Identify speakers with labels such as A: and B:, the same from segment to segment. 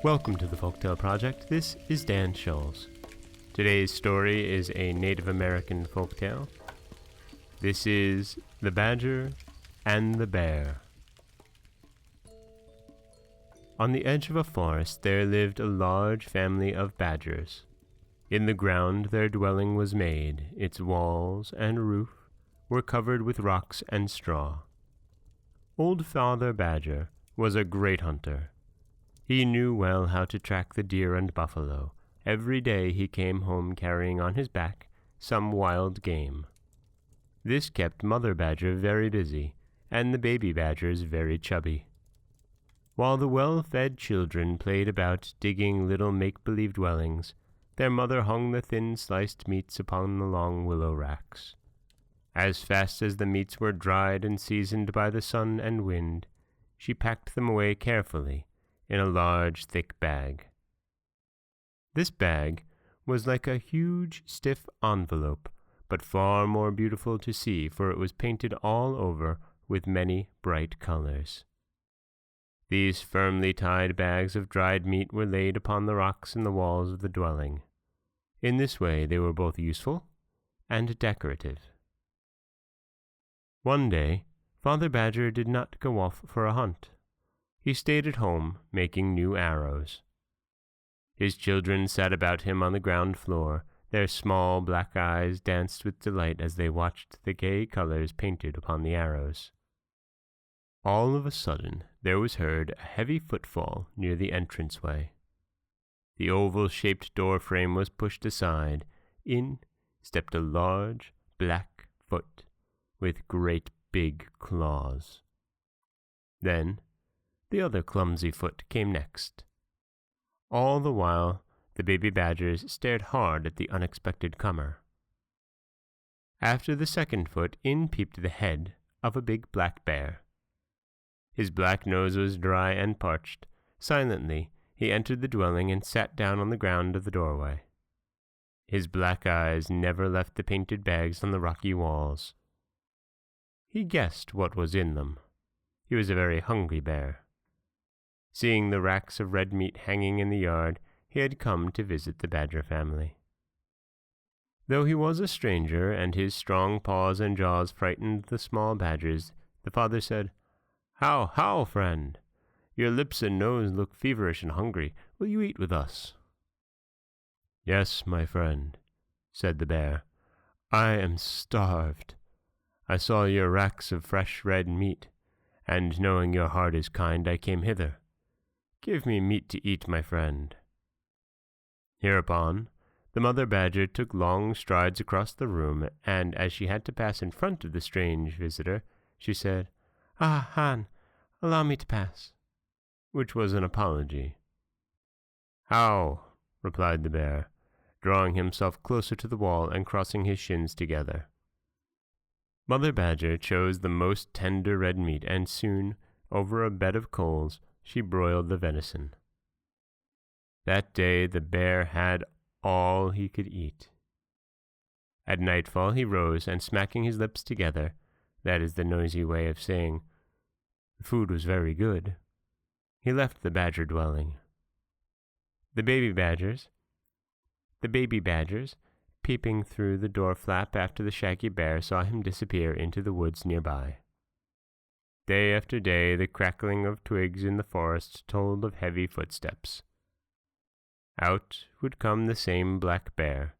A: Welcome to the Folktale Project. This is Dan Scholes. Today's story is a Native American folktale. This is The Badger and the Bear. On the edge of a forest there lived a large family of badgers. In the ground their dwelling was made. Its walls and roof were covered with rocks and straw. Old Father Badger was a great hunter. He knew well how to track the deer and buffalo. Every day he came home carrying on his back some wild game. This kept Mother Badger very busy, and the baby badgers very chubby. While the well-fed children played about digging little make-believe dwellings, their mother hung the thin sliced meats upon the long willow racks. As fast as the meats were dried and seasoned by the sun and wind, she packed them away carefully in a large, thick bag. This bag was like a huge, stiff envelope, but far more beautiful to see, for it was painted all over with many bright colors. These firmly tied bags of dried meat were laid upon the rocks in the walls of the dwelling. In this way they were both useful and decorative. One day, Father Badger did not go off for a hunt. He stayed at home, making new arrows. His children sat about him on the ground floor. Their small black eyes danced with delight as they watched the gay colors painted upon the arrows. All of a sudden, there was heard a heavy footfall near the entranceway. The oval-shaped door frame was pushed aside. In stepped a large, black foot with great big claws. Then the other clumsy foot came next. All the while, the baby badgers stared hard at the unexpected comer. After the second foot, in peeped the head of a big black bear. His black nose was dry and parched. Silently, he entered the dwelling and sat down on the ground of the doorway. His black eyes never left the painted bags on the rocky walls. He guessed what was in them. He was a very hungry bear. Seeing the racks of red meat hanging in the yard, he had come to visit the badger family. Though he was a stranger, and his strong paws and jaws frightened the small badgers, the father said, How, friend? Your lips and nose look feverish and hungry. Will you eat with us?" "Yes, my friend," said the bear. "I am starved. I saw your racks of fresh red meat, and knowing your heart is kind, I came hither. Give me meat to eat, my friend." Hereupon, the mother badger took long strides across the room, and as she had to pass in front of the strange visitor, she said, "Ah, Han, allow me to pass," which was an apology. "How?" replied the bear, drawing himself closer to the wall and crossing his shins together. Mother Badger chose the most tender red meat, and soon, over a bed of coals, she broiled the venison. That day the bear had all he could eat. At nightfall he rose, and smacking his lips together, that is the noisy way of saying, "The food was very good," he left the badger dwelling. The baby badgers, peeping through the door flap after the shaggy bear, saw him disappear into the woods nearby. Day after day the crackling of twigs in the forest told of heavy footsteps. Out would come the same black bear.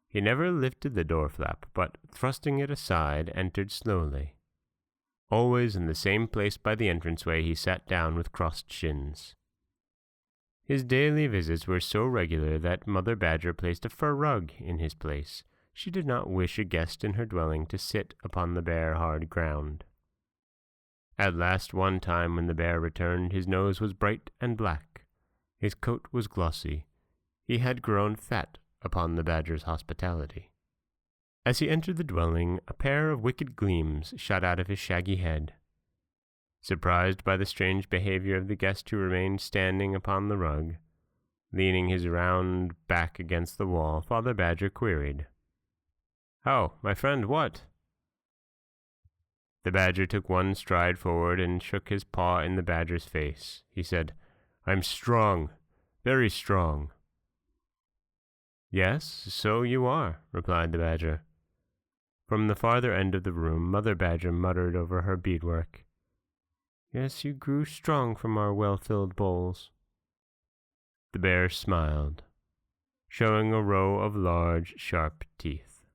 A: He never lifted the door flap, but, thrusting it aside, entered slowly. Always in the same place by the entranceway he sat down with crossed shins. His daily visits were so regular that Mother Badger placed a fur rug in his place. She did not wish a guest in her dwelling to sit upon the bare hard ground. At last, one time when the bear returned, his nose was bright and black. His coat was glossy. He had grown fat upon the badger's hospitality. As he entered the dwelling, a pair of wicked gleams shot out of his shaggy head. Surprised by the strange behavior of the guest who remained standing upon the rug, leaning his round back against the wall, Father Badger queried, "How, my friend, what?" The badger took one stride forward and shook his paw in the badger's face. He said, "I'm strong, very strong." "Yes, so you are," replied the badger. From the farther end of the room, Mother Badger muttered over her beadwork, "Yes, you grew strong from our well-filled bowls." The bear smiled, showing a row of large, sharp teeth.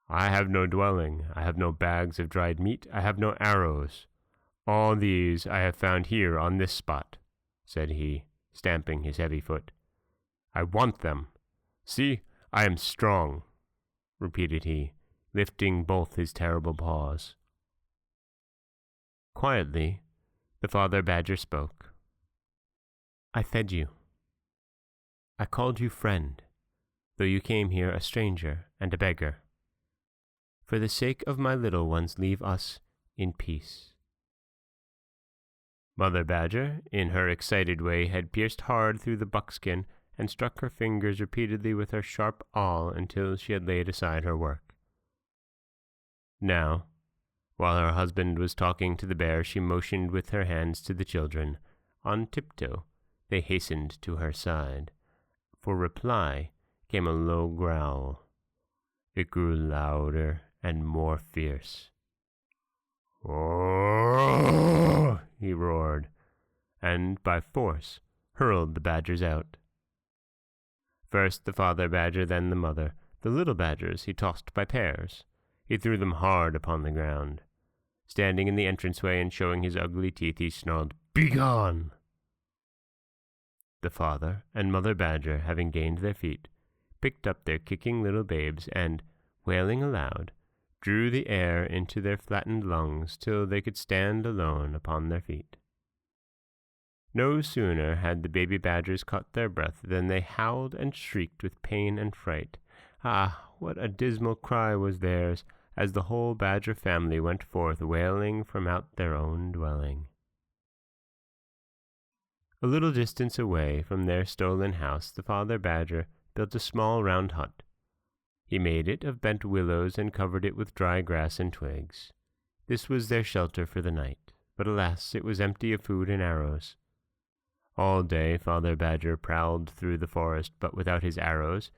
A: "I have no dwelling, I have no bags of dried meat, I have no arrows. All these I have found here on this spot," said he, stamping his heavy foot. "I want them. See, I am strong," repeated he, lifting both his terrible paws. Quietly, the father badger spoke. "I fed you. I called you friend, though you came here a stranger and a beggar. For the sake of my little ones, leave us in peace." Mother Badger, in her excited way, had pierced hard through the buckskin and struck her fingers repeatedly with her sharp awl until she had laid aside her work. Now, while her husband was talking to the bear, she motioned with her hands to the children. On tiptoe, they hastened to her side. For reply came a low growl. It grew louder and more fierce. "Oh!" he roared, and by force hurled the badgers out. First the father badger, then the mother. The little badgers he tossed by pairs. He threw them hard upon the ground. Standing in the entranceway and showing his ugly teeth, he snarled, "Begone!" The father and mother badger, having gained their feet, picked up their kicking little babes and, wailing aloud, drew the air into their flattened lungs till they could stand alone upon their feet. No sooner had the baby badgers caught their breath than they howled and shrieked with pain and fright. Ah, what a dismal cry was theirs, as the whole badger family went forth wailing from out their own dwelling. A little distance away from their stolen house, the father badger built a small round hut. He made it of bent willows and covered it with dry grass and twigs. This was their shelter for the night, but alas, it was empty of food and arrows. All day Father Badger prowled through the forest, but without his arrows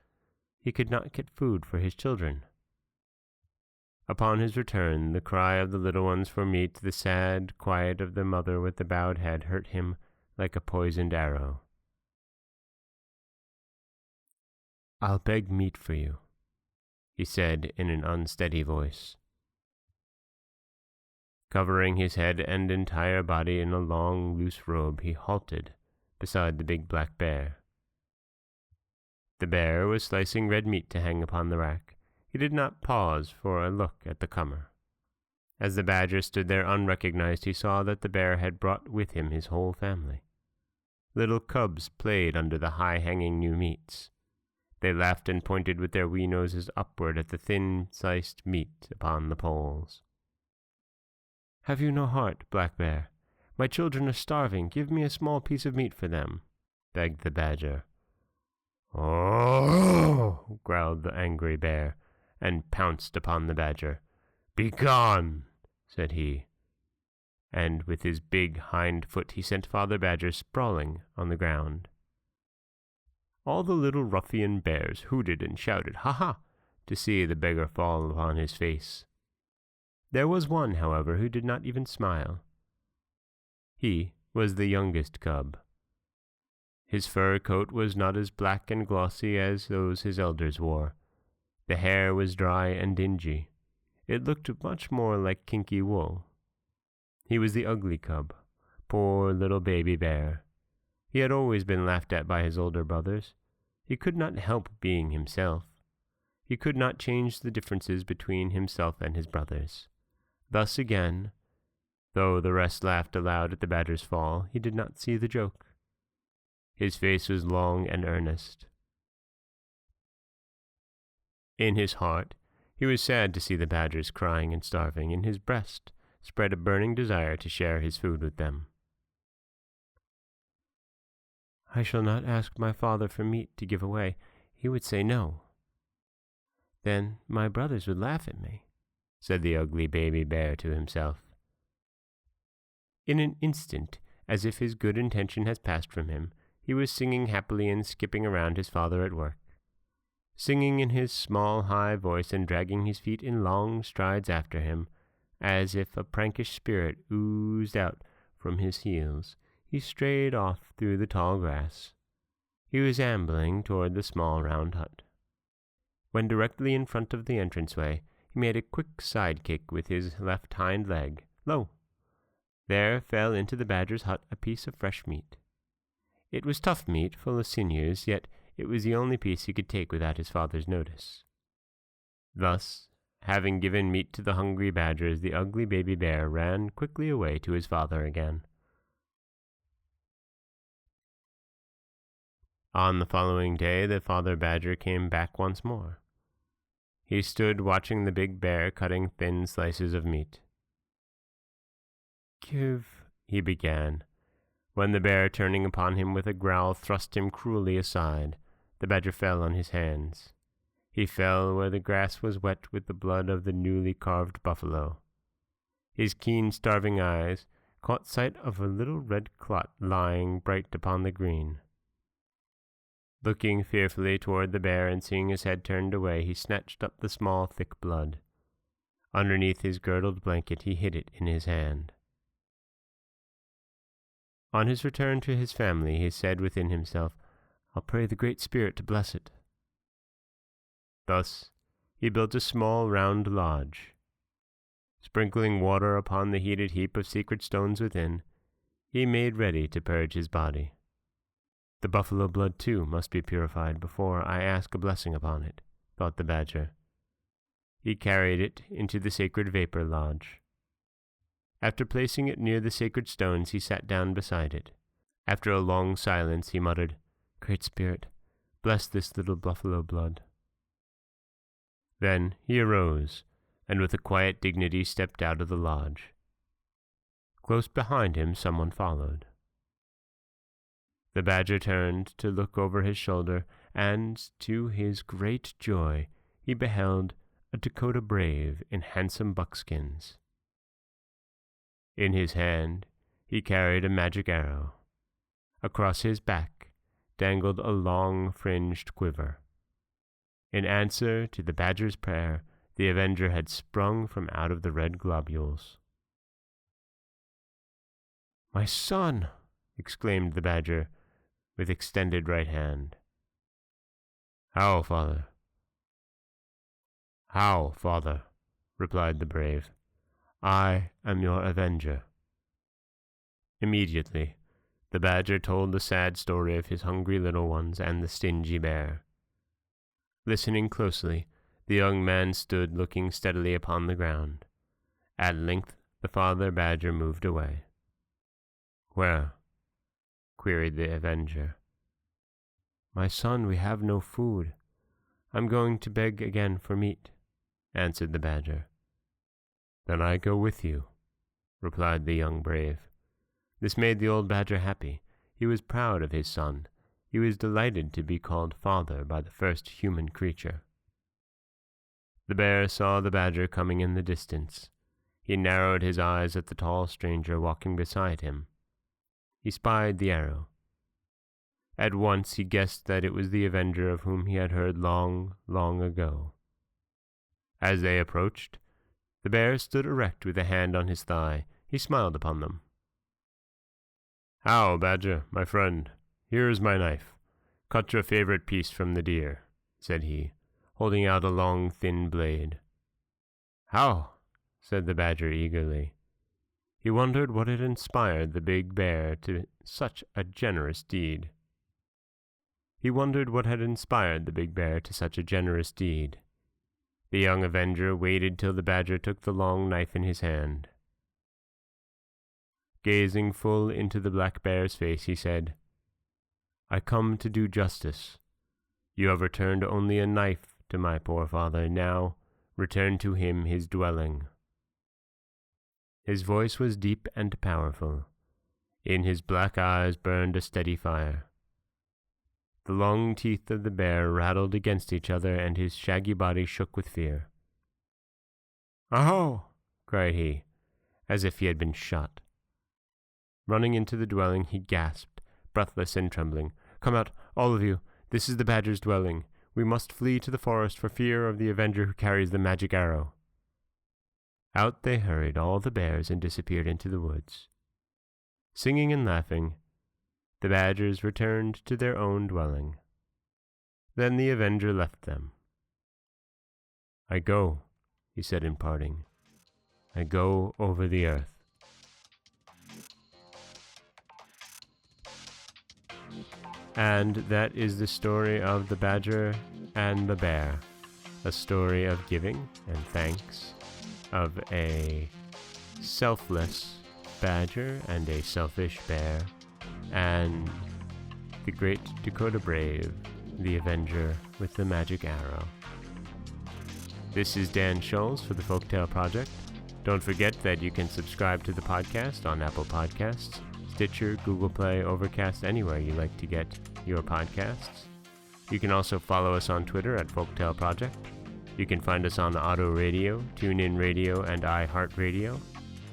A: he could not get food for his children. Upon his return, the cry of the little ones for meat, the sad quiet of the mother with the bowed head, hurt him like a poisoned arrow. "I'll beg meat for you," he said in an unsteady voice. Covering his head and entire body in a long, loose robe, he halted beside the big black bear. The bear was slicing red meat to hang upon the rack. He did not pause for a look at the comer. As the badger stood there unrecognized, he saw that the bear had brought with him his whole family. Little cubs played under the high-hanging new meats. They laughed and pointed with their wee noses upward at the thin-sliced meat upon the poles. "Have you no heart, Black Bear? My children are starving. Give me a small piece of meat for them," begged the badger. "Oh!" growled the angry bear, and pounced upon the badger. "Begone!" said he, and with his big hind foot he sent Father Badger sprawling on the ground. All the little ruffian bears hooted and shouted, "Ha ha!" to see the beggar fall upon his face. There was one, however, who did not even smile. He was the youngest cub. His fur coat was not as black and glossy as those his elders wore. The hair was dry and dingy. It looked much more like kinky wool. He was the ugly cub, poor little baby bear. He had always been laughed at by his older brothers. He could not help being himself. He could not change the differences between himself and his brothers. Thus again, though the rest laughed aloud at the badger's fall, he did not see the joke. His face was long and earnest. In his heart, he was sad to see the badgers crying and starving. In his breast spread a burning desire to share his food with them. "I shall not ask my father for meat to give away. He would say no." "Then my brothers would laugh at me," said the ugly baby bear to himself. In an instant, as if his good intention had passed from him, he was singing happily and skipping around his father at work, singing in his small, high voice and dragging his feet in long strides after him, as if a prankish spirit oozed out from his heels. He strayed off through the tall grass. He was ambling toward the small round hut. When directly in front of the entranceway, he made a quick side kick with his left hind leg. Lo! There fell into the badger's hut a piece of fresh meat. It was tough meat, full of sinews, yet it was the only piece he could take without his father's notice. Thus, having given meat to the hungry badgers, the ugly baby bear ran quickly away to his father again. On the following day, the father badger came back once more. He stood watching the big bear cutting thin slices of meat. "Give," he began, when the bear, turning upon him with a growl, thrust him cruelly aside. The badger fell on his hands. He fell where the grass was wet with the blood of the newly carved buffalo. His keen, starving eyes caught sight of a little red clot lying bright upon the green. Looking fearfully toward the bear and seeing his head turned away, he snatched up the small, thick blood. Underneath his girdled blanket, he hid it in his hand. On his return to his family, he said within himself, "I'll pray the Great Spirit to bless it." Thus, he built a small round lodge. Sprinkling water upon the heated heap of secret stones within, he made ready to purge his body. "The buffalo blood, too, must be purified before I ask a blessing upon it," thought the badger. He carried it into the sacred vapor lodge. After placing it near the sacred stones, he sat down beside it. After a long silence, he muttered, "Great Spirit, bless this little buffalo blood." Then he arose, and with a quiet dignity stepped out of the lodge. Close behind him someone followed. The badger turned to look over his shoulder, and, to his great joy, he beheld a Dakota brave in handsome buckskins. In his hand he carried a magic arrow. Across his back dangled a long fringed quiver. In answer to the badger's prayer, the avenger had sprung from out of the red globules. "My son!" exclaimed the badger, with extended right hand. How, father?" "How, father?" replied the brave. "I am your avenger." Immediately, the badger told the sad story of his hungry little ones and the stingy bear. Listening closely, the young man stood looking steadily upon the ground. At length, the father badger moved away. "Where?" queried the avenger. "My son, we have no food. I'm going to beg again for meat," answered the badger. "Then I go with you," replied the young brave. This made the old badger happy. He was proud of his son. He was delighted to be called father by the first human creature. The bear saw the badger coming in the distance. He narrowed his eyes at the tall stranger walking beside him. He spied the arrow. At once he guessed that it was the avenger of whom he had heard long, long ago. As they approached, the bear stood erect with a hand on his thigh. He smiled upon them. "How, badger, my friend? Here is my knife. Cut your favorite piece from the deer," said he, holding out a long, thin blade. "How?" said the badger eagerly. He wondered what had inspired the big bear to such a generous deed. The young avenger waited till the badger took the long knife in his hand. Gazing full into the black bear's face, he said, "I come to do justice. You have returned only a knife to my poor father. Now return to him his dwelling." His voice was deep and powerful. In his black eyes burned a steady fire. The long teeth of the bear rattled against each other, and his shaggy body shook with fear. "Aho!" cried he, as if he had been shot. Running into the dwelling, he gasped, breathless and trembling. "Come out, all of you! This is the badger's dwelling. We must flee to the forest for fear of the avenger who carries the magic arrow." Out they hurried, all the bears, and disappeared into the woods. Singing and laughing, the badgers returned to their own dwelling. Then the avenger left them. "I go," he said in parting. "I go over the earth." And that is the story of the badger and the bear. A story of giving and thanks, of a selfless badger and a selfish bear, and the great Dakota Brave, the Avenger with the magic arrow. This is Dan Scholes for the Folktale Project. Don't forget that you can subscribe to the podcast on Apple Podcasts, Stitcher, Google Play, Overcast, anywhere you like to get your podcasts. You can also follow us on Twitter at Folktale Project. You can find us on Auto Radio, TuneIn Radio, and iHeartRadio.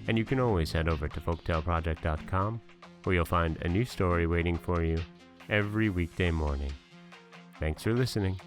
A: And you can always head over to folktaleproject.com, where you'll find a new story waiting for you every weekday morning. Thanks for listening.